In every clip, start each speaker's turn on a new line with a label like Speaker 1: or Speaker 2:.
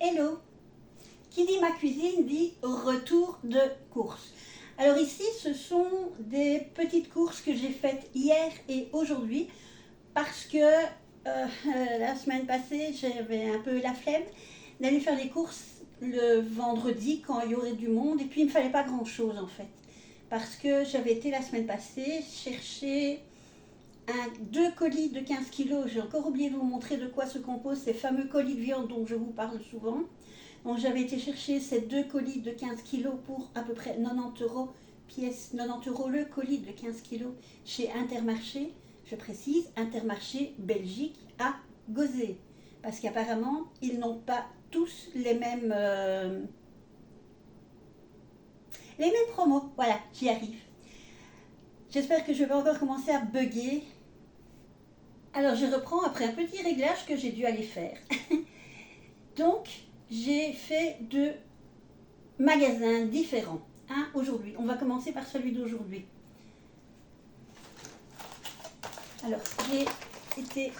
Speaker 1: Hello! Qui dit ma cuisine dit retour de course. Alors ici, ce sont des petites courses que j'ai faites hier et aujourd'hui parce que la semaine passée, j'avais un peu la flemme d'aller faire les courses le vendredi quand il y aurait du monde et puis il ne me fallait pas grand-chose en fait. Parce que j'avais été la semaine passée chercher deux colis de 15 kilos. J'ai encore oublié de vous montrer de quoi se composent ces fameux colis de viande dont je vous parle souvent. Donc j'avais été chercher ces deux colis de 15 kilos pour à peu près 90 € pièce, 90 € le colis de 15 kilos chez Intermarché. Je précise, Intermarché Belgique à Gauzet. Parce qu'apparemment, ils n'ont pas tous les mêmes promos. Voilà, j'y arrive. J'espère que je vais encore commencer à bugger. Alors je reprends après un petit réglage que j'ai dû aller faire. Donc j'ai fait deux magasins différents aujourd'hui. On va commencer par celui d'aujourd'hui. Alors j'ai été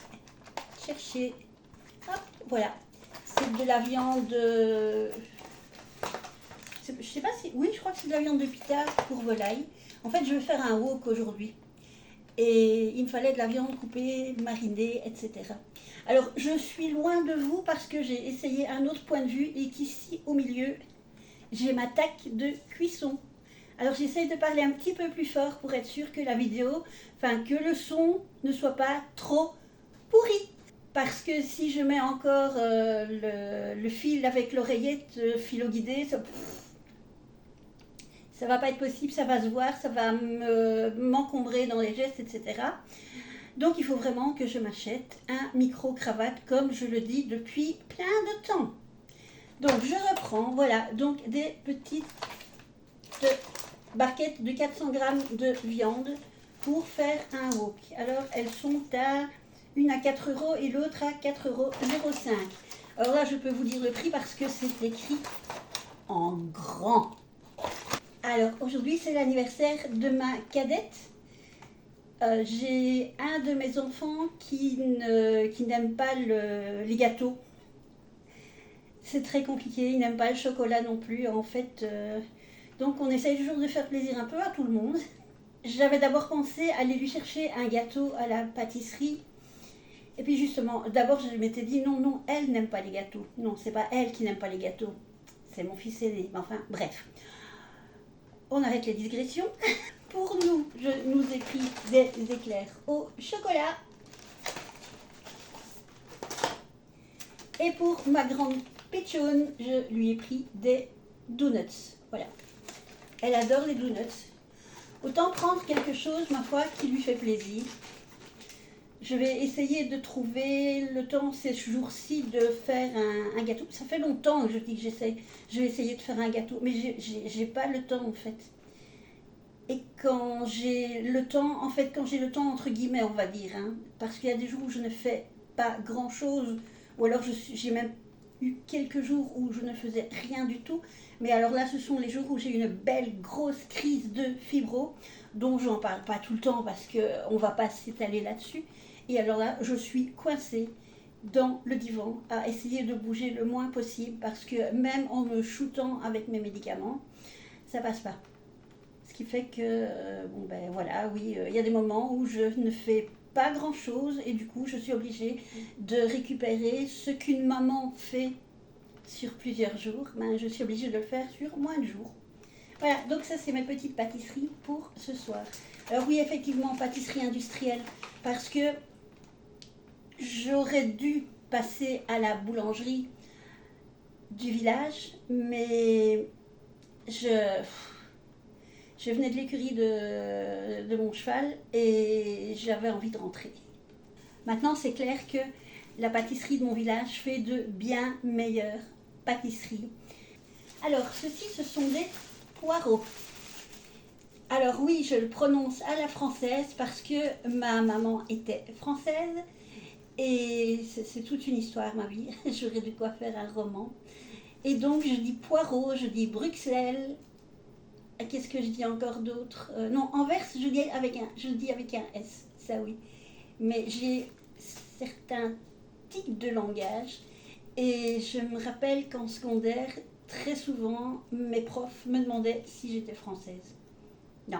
Speaker 1: chercher, hop, voilà, c'est de la viande, je sais pas si, oui je crois que c'est de la viande de pita pour volaille. En fait je vais faire un wok aujourd'hui. Et il me fallait de la viande coupée, marinée, etc. Alors, je suis loin de vous parce que j'ai essayé un autre point de vue et qu'ici, au milieu, j'ai ma taque de cuisson. Alors, j'essaye de parler un petit peu plus fort pour être sûr que la vidéo, que le son ne soit pas trop pourri. Parce que si je mets encore le fil avec l'oreillette philo-guidée, ça va pas être possible, ça va se voir, ça va m'encombrer dans les gestes, etc. Donc il faut vraiment que je m'achète un micro-cravate comme je le dis depuis plein de temps. Donc je reprends, voilà, donc des petites barquettes de 400 g de viande pour faire un wok. Alors elles sont à une à 4 € et l'autre à 4,05 €. Alors là je peux vous dire le prix parce que c'est écrit en grand. Alors aujourd'hui c'est l'anniversaire de ma cadette. J'ai un de mes enfants qui n'aime pas les gâteaux. C'est très compliqué, il n'aime pas le chocolat non plus en fait. Donc on essaye toujours de faire plaisir un peu à tout le monde. J'avais d'abord pensé aller lui chercher un gâteau à la pâtisserie. Et puis justement, d'abord je m'étais dit non, elle n'aime pas les gâteaux. Non, c'est pas elle qui n'aime pas les gâteaux. C'est mon fils aîné. Enfin, bref. On arrête les digressions. Pour nous, je nous ai pris des éclairs au chocolat. Et pour ma grande pitchoune, je lui ai pris des donuts. Voilà. Elle adore les donuts. Autant prendre quelque chose, ma foi, qui lui fait plaisir. Je vais essayer de trouver le temps ces jours-ci de faire un gâteau. Ça fait longtemps que je dis que j'essaye. Je vais essayer de faire un gâteau, mais j'ai pas le temps en fait. Et quand j'ai le temps, entre guillemets, on va dire, parce qu'il y a des jours où je ne fais pas grand-chose, ou alors j'ai même eu quelques jours où je ne faisais rien du tout. Mais alors là, ce sont les jours où j'ai une belle grosse crise de fibro, dont j'en parle pas tout le temps parce qu'on ne va pas s'étaler là-dessus. Et alors là, je suis coincée dans le divan à essayer de bouger le moins possible parce que même en me shootant avec mes médicaments, ça passe pas. Ce qui fait que, il y a des moments où je ne fais pas grand-chose et du coup, je suis obligée de récupérer ce qu'une maman fait sur plusieurs jours. Je suis obligée de le faire sur moins de jours. Voilà, donc ça c'est mes petites pâtisseries pour ce soir. Alors oui, effectivement, pâtisserie industrielle, parce que j'aurais dû passer à la boulangerie du village, mais je venais de l'écurie de mon cheval et j'avais envie de rentrer. Maintenant, c'est clair que la pâtisserie de mon village fait de bien meilleures pâtisseries. Alors, ceci, ce sont des poireaux. Alors oui, je le prononce à la française parce que ma maman était française et c'est toute une histoire, ma vie. J'aurais de quoi faire un roman. Et donc, je dis poireaux, je dis Bruxelles. Qu'est-ce que je dis encore d'autre? Non, Anvers, je dis avec un S, ça oui. Mais j'ai certains tics de langage Et je me rappelle qu'en secondaire, très souvent, mes profs me demandaient si j'étais française. Non.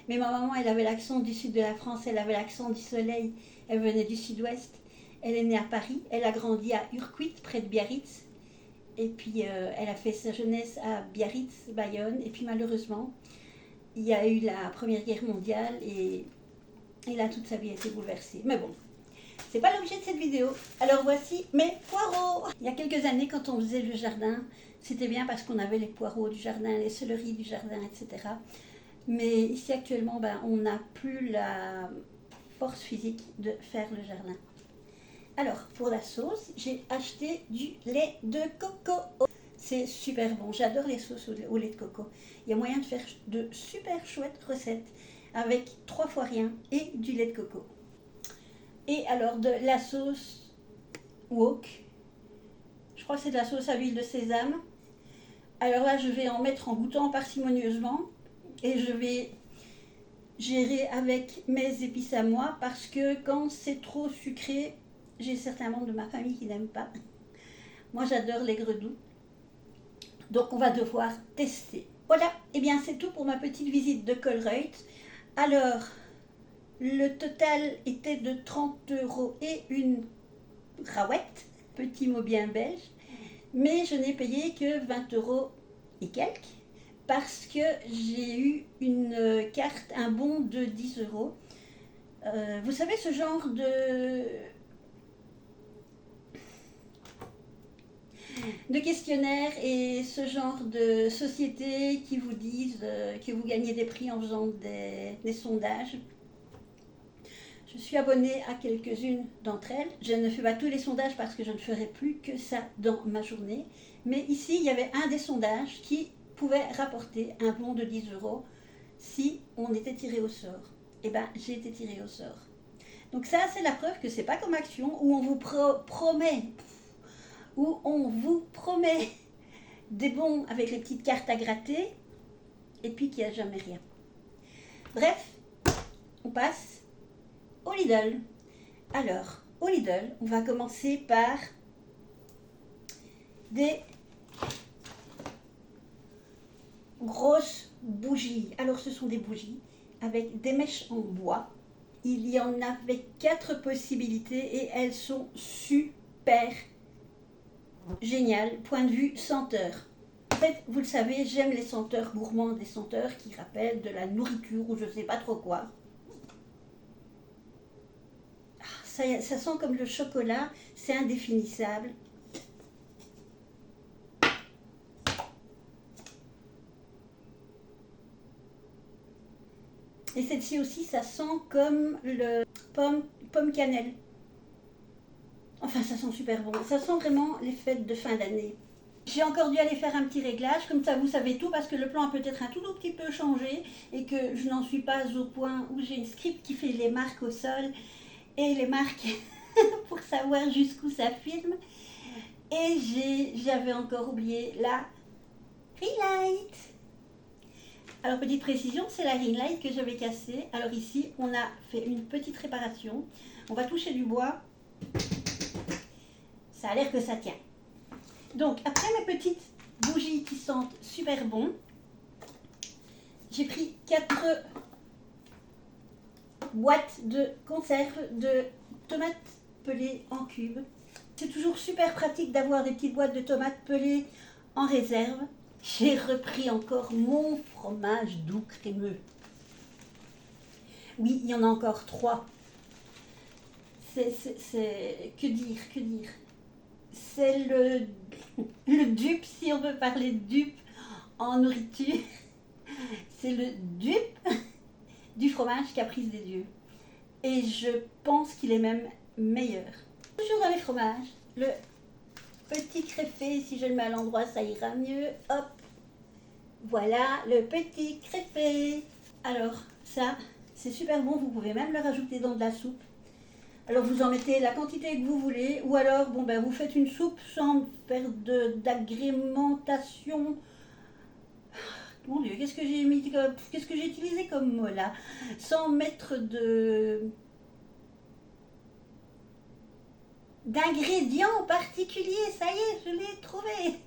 Speaker 1: Mais ma maman, elle avait l'accent du sud de la France, elle avait l'accent du soleil, elle venait du sud-ouest. Elle est née à Paris, elle a grandi à Urquit, près de Biarritz. Et puis, elle a fait sa jeunesse à Biarritz, Bayonne. Et puis, malheureusement, il y a eu la Première Guerre mondiale et là, toute sa vie a été bouleversée. Mais bon, c'est pas l'objet de cette vidéo. Alors, voici mes poireaux. Il y a quelques années, quand on faisait le jardin, c'était bien parce qu'on avait les poireaux du jardin, les céleris du jardin, etc. Mais ici, actuellement, on n'a plus la force physique de faire le jardin. Alors, pour la sauce, j'ai acheté du lait de coco. C'est super bon, j'adore les sauces au lait de coco. Il y a moyen de faire de super chouettes recettes avec 3 fois rien et du lait de coco. Et alors, de la sauce wok, je crois que c'est de la sauce à l'huile de sésame. Alors là, je vais en mettre en goûtant parcimonieusement et je vais gérer avec mes épices à moi parce que quand c'est trop sucré, j'ai certains membres de ma famille qui n'aiment pas. Moi, j'adore l'aigre doux. Donc, on va devoir tester. Voilà, et bien c'est tout pour ma petite visite de Colruyt. Alors, le total était de 30 € et une rouette, petit mot bien belge. Mais je n'ai payé que 20 € et quelques parce que j'ai eu une carte, un bon de 10 €. Vous savez, ce genre de questionnaires et ce genre de sociétés qui vous disent que vous gagnez des prix en faisant des sondages. Je suis abonnée à quelques-unes d'entre elles. Je ne fais pas tous les sondages parce que je ne ferai plus que ça dans ma journée. Mais ici, il y avait un des sondages qui pouvait rapporter un bon de 10 € si on était tiré au sort. Et bien, j'ai été tirée au sort. Donc ça, c'est la preuve que c'est pas comme Action où on vous promet des bons avec les petites cartes à gratter et puis qu'il n'y a jamais rien. Bref, on passe au Lidl. Alors, au Lidl, on va commencer par des grosses bougies. Alors, ce sont des bougies avec des mèches en bois. Il y en avait 4 possibilités et elles sont super géniales, point de vue senteur. En fait, vous le savez, j'aime les senteurs gourmandes, des senteurs qui rappellent de la nourriture ou je ne sais pas trop quoi. Ça sent comme le chocolat, c'est indéfinissable. Et celle-ci aussi, ça sent comme le pomme cannelle. Enfin, ça sent super bon. Ça sent vraiment les fêtes de fin d'année. J'ai encore dû aller faire un petit réglage, comme ça vous savez tout, parce que le plan a peut-être un tout petit peu changé et que je n'en suis pas au point où j'ai une script qui fait les marques au sol et les marques pour savoir jusqu'où ça filme. Et j'avais encore oublié la ring light. Alors petite précision, c'est la ring light que j'avais cassée. Alors ici, on a fait une petite réparation. On va toucher du bois. Ça a l'air que ça tient. Donc après mes petites bougies qui sentent super bon, j'ai pris 4 boîtes de conserve de tomates pelées en cubes. C'est toujours super pratique d'avoir des petites boîtes de tomates pelées en réserve. J'ai repris encore mon fromage doux crémeux. Oui, il y en a encore 3. Que dire c'est le dupe, si on veut parler de dupe en nourriture. C'est le dupe du fromage Caprice des dieux. Et je pense qu'il est même meilleur. Toujours dans les fromages, le petit créfé, si je le mets à l'endroit, ça ira mieux. Hop, voilà le petit créfé. Alors ça, c'est super bon, vous pouvez même le rajouter dans de la soupe. Alors vous en mettez la quantité que vous voulez, ou alors vous faites une soupe sans faire d'agrémentation. Mon Dieu, qu'est-ce que j'ai utilisé comme mot là? Sans mettre d'ingrédients particuliers. Ça y est, je l'ai trouvé.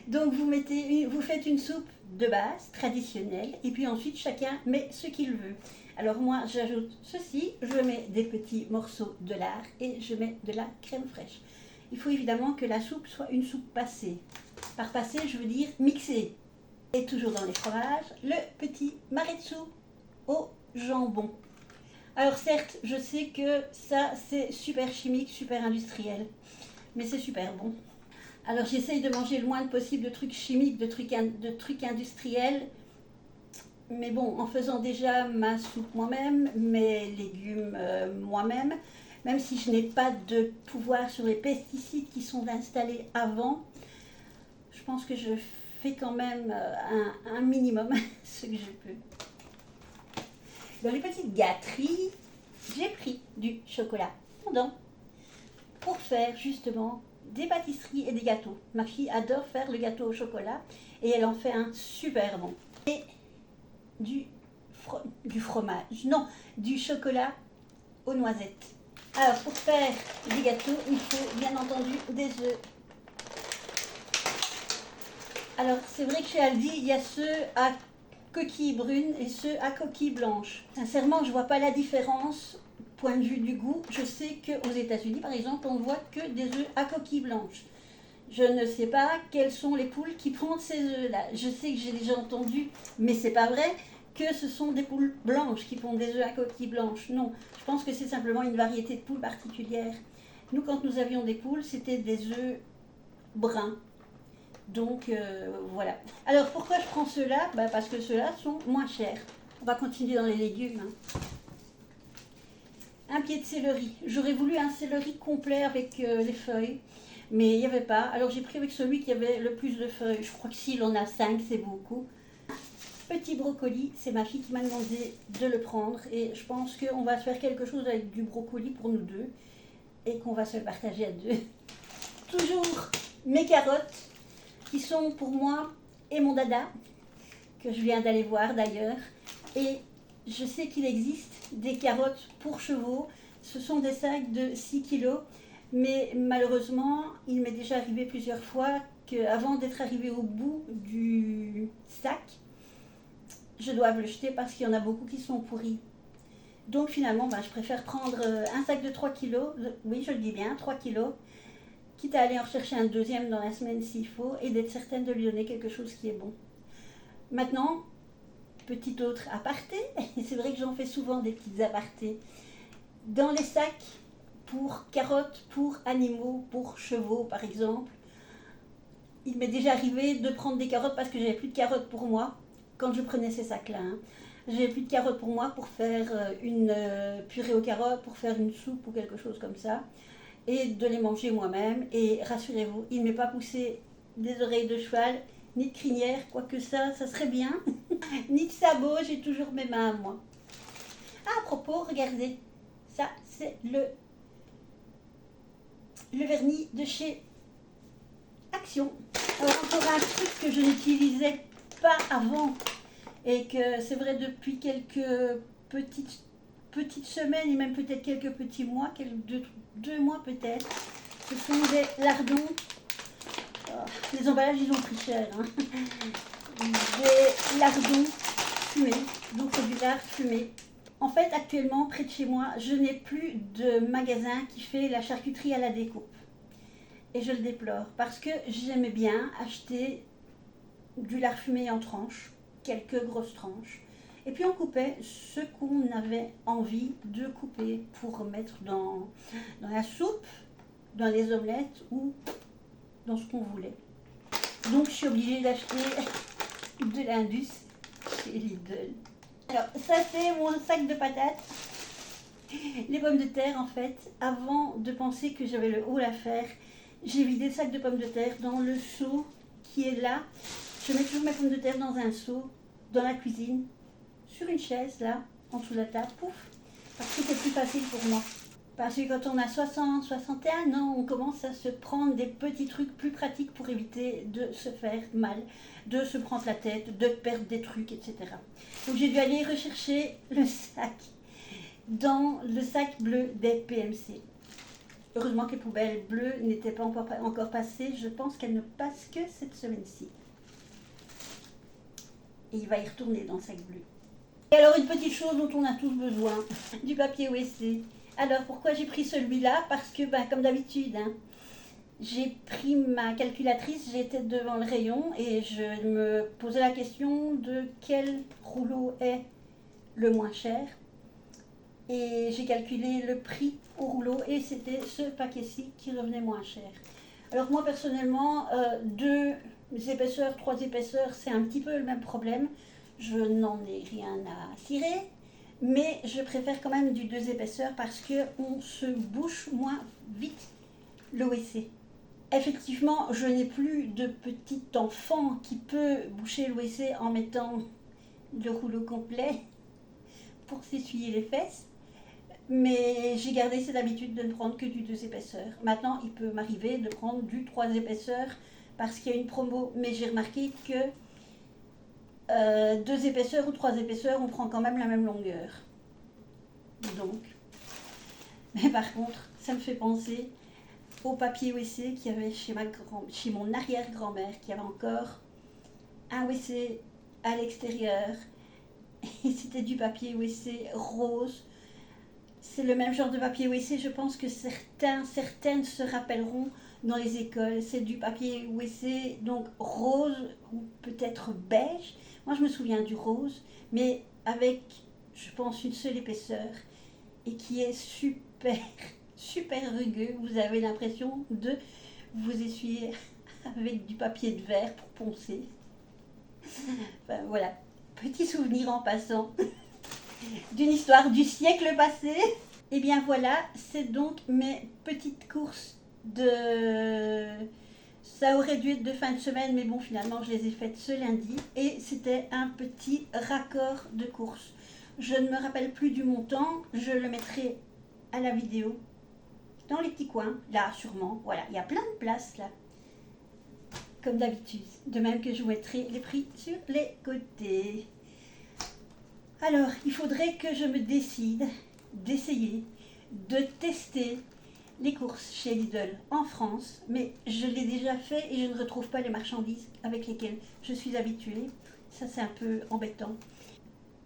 Speaker 1: Donc vous faites une soupe de base, traditionnelle, et puis ensuite chacun met ce qu'il veut. Alors moi, j'ajoute ceci, je mets des petits morceaux de lard et je mets de la crème fraîche. Il faut évidemment que la soupe soit une soupe passée. Par passée, je veux dire mixée. Et toujours dans les fromages, le petit maretsu au jambon. Alors certes, je sais que ça c'est super chimique, super industriel, mais c'est super bon. Alors j'essaye de manger le moins possible de trucs chimiques, de trucs industriels, mais bon, en faisant déjà ma soupe moi-même, mes légumes moi-même, même si je n'ai pas de pouvoir sur les pesticides qui sont installés avant, je pense que je fais quand même un minimum ce que je peux. Dans les petites gâteries, j'ai pris du chocolat fondant pour faire justement des pâtisseries et des gâteaux. Ma fille adore faire le gâteau au chocolat et elle en fait un super bon. Et du fromage, non, du chocolat aux noisettes. Alors pour faire des gâteaux, il faut bien entendu des œufs. Alors c'est vrai que chez Aldi, il y a ceux à coquille brune et ceux à coquille blanche. Sincèrement, je ne vois pas la différence. Point de vue du goût, je sais qu'aux États-Unis, par exemple, on ne voit que des œufs à coquille blanche. Je ne sais pas quelles sont les poules qui pondent ces œufs-là. Je sais que j'ai déjà entendu, mais c'est pas vrai, que ce sont des poules blanches qui pondent des œufs à coquille blanche. Non, je pense que c'est simplement une variété de poules particulière. Nous, quand nous avions des poules, c'était des œufs bruns. Donc voilà. Alors pourquoi je prends ceux-là? Parce que ceux-là sont moins chers. On va continuer dans les légumes. Un pied de céleri. J'aurais voulu un céleri complet avec les feuilles, mais il n'y avait pas. Alors j'ai pris avec celui qui avait le plus de feuilles. Je crois que s'il en a 5, c'est beaucoup. Petit brocoli, c'est ma fille qui m'a demandé de le prendre et je pense qu'on va se faire quelque chose avec du brocoli pour nous deux et qu'on va se le partager à deux. Toujours mes carottes qui sont pour moi et mon dada, que je viens d'aller voir d'ailleurs. Et je sais qu'il existe des carottes pour chevaux. Ce sont des sacs de 6 kilos, mais malheureusement, il m'est déjà arrivé plusieurs fois qu'avant d'être arrivé au bout du sac, je dois le jeter parce qu'il y en a beaucoup qui sont pourris. Donc finalement, je préfère prendre un sac de 3 kilos, oui je le dis bien, 3 kilos, quitte à aller en chercher un deuxième dans la semaine s'il faut, et d'être certaine de lui donner quelque chose qui est bon. Maintenant, petit autre aparté, et c'est vrai que j'en fais souvent des petites apartés, dans les sacs pour carottes, pour animaux, pour chevaux par exemple, il m'est déjà arrivé de prendre des carottes parce que j'avais plus de carottes pour moi, quand je prenais ces sacs-là. J'avais plus de carottes pour moi pour faire une purée aux carottes, pour faire une soupe ou quelque chose comme ça, et de les manger moi-même. Et rassurez-vous, il ne m'est pas poussé des oreilles de cheval, ni de crinière, quoique ça serait bien, ni de sabots, j'ai toujours mes mains à moi. Ah, à propos, regardez, ça c'est le vernis de chez Action. Alors encore un truc que je n'utilisais pas avant et que c'est vrai depuis quelques petites semaines et même peut-être quelques petits mois, deux mois peut-être, ce sont des lardons. Oh, les emballages ils ont pris cher. Des lardons fumés, donc du lard fumé. En fait actuellement près de chez moi je n'ai plus de magasin qui fait la charcuterie à la découpe. Et je le déplore parce que j'aimais bien acheter du lard fumé en tranches, quelques grosses tranches. Et puis on coupait ce qu'on avait envie de couper pour mettre dans la soupe, dans les omelettes ou dans ce qu'on voulait. Donc je suis obligée d'acheter de l'Indus chez Lidl. Alors ça c'est mon sac de patates. Les pommes de terre en fait, avant de penser que j'avais le haut à faire, j'ai vidé le sac de pommes de terre dans le seau qui est là. Je mets toujours mes pommes de terre dans un seau, dans la cuisine, sur une chaise là, en dessous de la table, pouf, parce que c'est plus facile pour moi. Parce que quand on a 60, 61 ans, on commence à se prendre des petits trucs plus pratiques pour éviter de se faire mal, de se prendre la tête, de perdre des trucs, etc. Donc j'ai dû aller rechercher le sac dans le sac bleu des PMC. Heureusement que les poubelles bleues n'étaient pas encore passées. Je pense qu'elles ne passent que cette semaine-ci. Et il va y retourner dans le sac bleu. Et alors une petite chose dont on a tous besoin, du papier WC. Alors pourquoi j'ai pris celui-là? Parce que comme d'habitude, hein, j'ai pris ma calculatrice, j'étais devant le rayon et je me posais la question de quel rouleau est le moins cher. Et j'ai calculé le prix au rouleau et c'était ce paquet-ci qui revenait moins cher. Alors moi personnellement, 2 épaisseurs, 3 épaisseurs, c'est un petit peu le même problème. Je n'en ai rien à cirer, mais je préfère quand même du 2 épaisseurs parce qu'on se bouche moins vite le WC. Effectivement, je n'ai plus de petit enfant qui peut boucher le WC en mettant le rouleau complet pour s'essuyer les fesses. Mais j'ai gardé cette habitude de ne prendre que du 2 épaisseurs. Maintenant, il peut m'arriver de prendre du 3 épaisseurs parce qu'il y a une promo. Mais j'ai remarqué que 2 épaisseurs ou 3 épaisseurs, on prend quand même la même longueur. Donc, mais par contre, ça me fait penser au papier WC qu'il y avait chez mon arrière-grand-mère, qui avait encore un WC à l'extérieur. Et c'était du papier WC rose. C'est le même genre de papier WC, je pense que certaines se rappelleront dans les écoles. C'est du papier WC, donc rose ou peut-être beige. Moi, je me souviens du rose, mais avec, je pense, une seule épaisseur et qui est super, super rugueux. Vous avez l'impression de vous essuyer avec du papier de verre pour poncer. Enfin, voilà, petit souvenir en passant d'une histoire du siècle passé. Et bien voilà, c'est donc mes petites courses de... Ça aurait dû être de fin de semaine, mais bon, finalement, je les ai faites ce lundi. Et c'était un petit raccord de courses. Je ne me rappelle plus du montant, je le mettrai à la vidéo. Dans les petits coins, là, sûrement. Voilà, il y a plein de places, là. Comme d'habitude. De même que je vous mettrai les prix sur les côtés. Alors, il faudrait que je me décide d'essayer de tester les courses chez Lidl en France, mais je l'ai déjà fait et je ne retrouve pas les marchandises avec lesquelles je suis habituée. Ça, c'est un peu embêtant.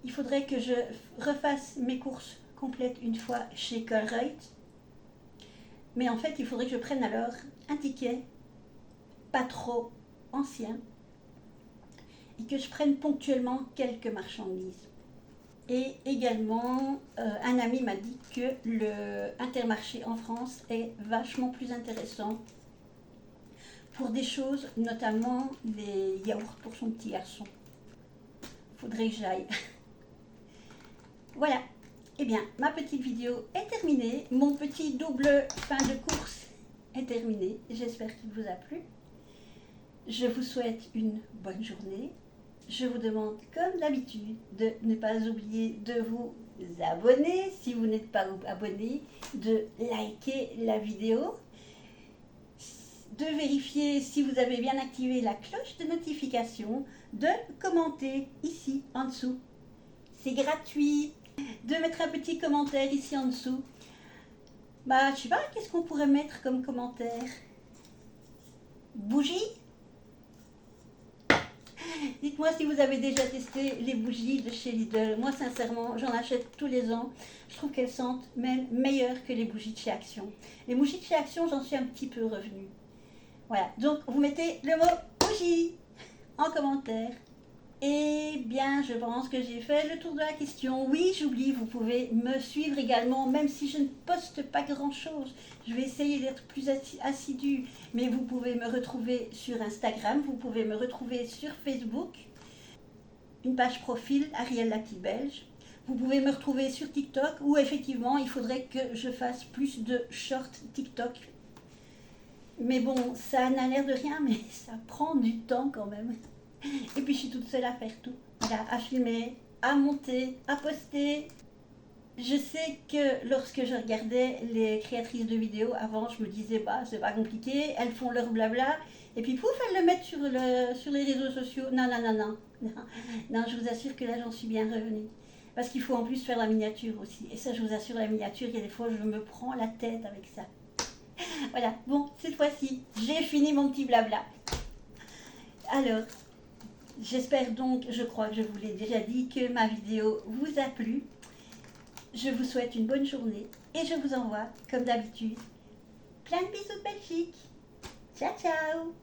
Speaker 1: Il faudrait que je refasse mes courses complètes une fois chez Colruyt, mais en fait, il faudrait que je prenne alors un ticket pas trop ancien et que je prenne ponctuellement quelques marchandises. Et également, un ami m'a dit que le Intermarché en France est vachement plus intéressant pour des choses, notamment les yaourts pour son petit garçon. Faudrait que j'aille. Voilà. Eh bien, ma petite vidéo est terminée. Mon petit double fin de course est terminé. J'espère qu'il vous a plu. Je vous souhaite une bonne journée. Je vous demande, comme d'habitude, de ne pas oublier de vous abonner. Si vous n'êtes pas abonné, de liker la vidéo, de vérifier si vous avez bien activé la cloche de notification, de commenter ici en dessous. C'est gratuit. De mettre un petit commentaire ici en dessous. Je sais pas, qu'est-ce qu'on pourrait mettre comme commentaire? Bougie? Dites-moi si vous avez déjà testé les bougies de chez Lidl. Moi, sincèrement, j'en achète tous les ans. Je trouve qu'elles sentent même meilleures que les bougies de chez Action. Les bougies de chez Action, j'en suis un petit peu revenue. Voilà, donc vous mettez le mot bougie en commentaire. Eh bien, je pense que j'ai fait le tour de la question. Oui, j'oublie, vous pouvez me suivre également, même si je ne poste pas grand-chose. Je vais essayer d'être plus assidue, mais vous pouvez me retrouver sur Instagram, vous pouvez me retrouver sur Facebook, une page profil Ariel la petite belge. Vous pouvez me retrouver sur TikTok, où effectivement, il faudrait que je fasse plus de short TikTok. Mais bon, ça n'a l'air de rien, mais ça prend du temps quand même. Et puis je suis toute seule à faire tout, à filmer, à monter, à poster. Je sais que lorsque je regardais les créatrices de vidéos avant, je me disais c'est pas compliqué, elles font leur blabla et puis pouf, elles le mettent sur les réseaux sociaux. Non, je vous assure que là j'en suis bien revenue. Parce qu'il faut en plus faire la miniature aussi. Et ça, je vous assure, la miniature, il y a des fois je me prends la tête avec ça. Voilà, bon, cette fois-ci, j'ai fini mon petit blabla. Alors, j'espère donc, je crois que je vous l'ai déjà dit, que ma vidéo vous a plu. Je vous souhaite une bonne journée et je vous envoie, comme d'habitude, plein de bisous de Belgique. Ciao, ciao!